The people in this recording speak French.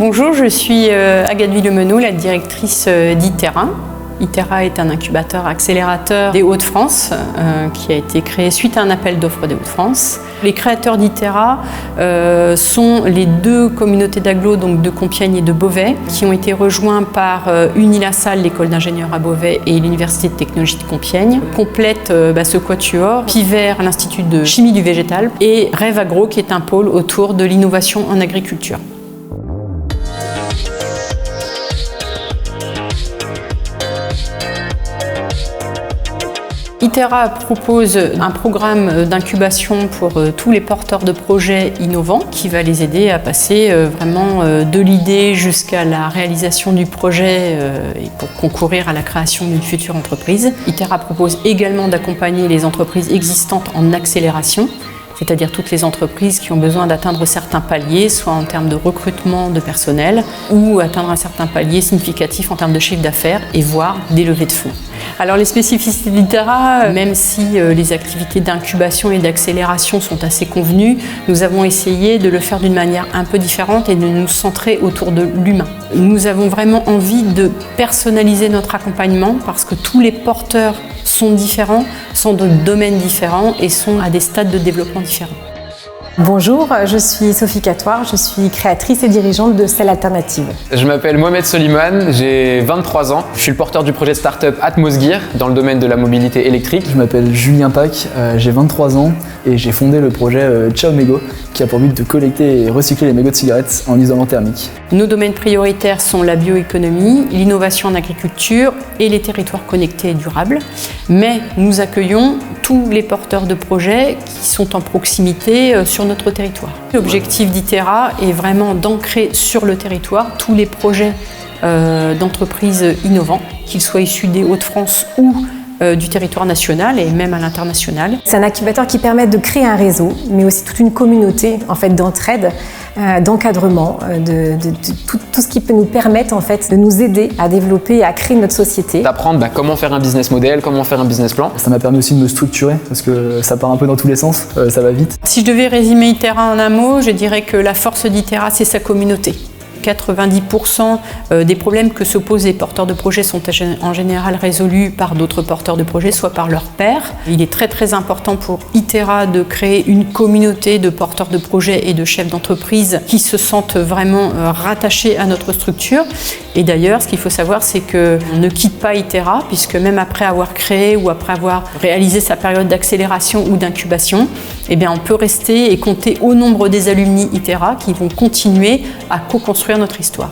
Bonjour, je suis Agathe Villemenou, la directrice d'ITERA. ITERA est un incubateur accélérateur des Hauts-de-France qui a été créé suite à un appel d'offres des Hauts-de-France. Les créateurs d'ITERA sont les deux communautés d'agglos, donc de Compiègne et de Beauvais, qui ont été rejoints par Unilassal, l'école d'ingénieurs à Beauvais, et l'Université de technologie de Compiègne. Complète ce quatuor, Pivert, l'Institut de chimie du végétal, et Rêve Agro, qui est un pôle autour de l'innovation en agriculture. ITERA propose un programme d'incubation pour tous les porteurs de projets innovants qui va les aider à passer vraiment de l'idée jusqu'à la réalisation du projet et pour concourir à la création d'une future entreprise. ITERA propose également d'accompagner les entreprises existantes en accélération, c'est-à-dire toutes les entreprises qui ont besoin d'atteindre certains paliers, soit en termes de recrutement de personnel ou atteindre un certain palier significatif en termes de chiffre d'affaires et voire des levées de fonds. Alors les spécificités d'ITERA, même si les activités d'incubation et d'accélération sont assez convenues, nous avons essayé de le faire d'une manière un peu différente et de nous centrer autour de l'humain. Nous avons vraiment envie de personnaliser notre accompagnement parce que tous les porteurs sont différents, sont de domaines différents et sont à des stades de développement différents. Bonjour, je suis Sophie Catoire, je suis créatrice et dirigeante de Cell Alternative. Je m'appelle Mohamed Soliman, j'ai 23 ans. Je suis le porteur du projet startup Atmosgear dans le domaine de la mobilité électrique. Je m'appelle Julien Pack, j'ai 23 ans et j'ai fondé le projet Ciao Mégo qui a pour but de collecter et recycler les mégots de cigarettes en isolant thermique. Nos domaines prioritaires sont la bioéconomie, l'innovation en agriculture et les territoires connectés et durables. Mais nous accueillons tous les porteurs de projets qui sont en proximité sur notre territoire. L'objectif d'ITERA est vraiment d'ancrer sur le territoire tous les projets d'entreprises innovants, qu'ils soient issus des Hauts-de-France ou du territoire national et même à l'international. C'est un incubateur qui permet de créer un réseau, mais aussi toute une communauté d'entraide, d'encadrement, de tout ce qui peut nous permettre de nous aider à développer et à créer notre société. D'apprendre comment faire un business model, comment faire un business plan. Ça m'a permis aussi de me structurer parce que ça part un peu dans tous les sens, ça va vite. Si je devais résumer ITERA en un mot, je dirais que la force d'ITERA, c'est sa communauté. 90% des problèmes que se posent les porteurs de projets sont en général résolus par d'autres porteurs de projets, soit par leurs pairs. Il est très important pour ITERA de créer une communauté de porteurs de projets et de chefs d'entreprise qui se sentent vraiment rattachés à notre structure. Et d'ailleurs, ce qu'il faut savoir, c'est qu'on ne quitte pas ITERA, puisque même après avoir créé ou après avoir réalisé sa période d'accélération ou d'incubation, on peut rester et compter au nombre des alumni ITERA qui vont continuer à co-construire notre histoire.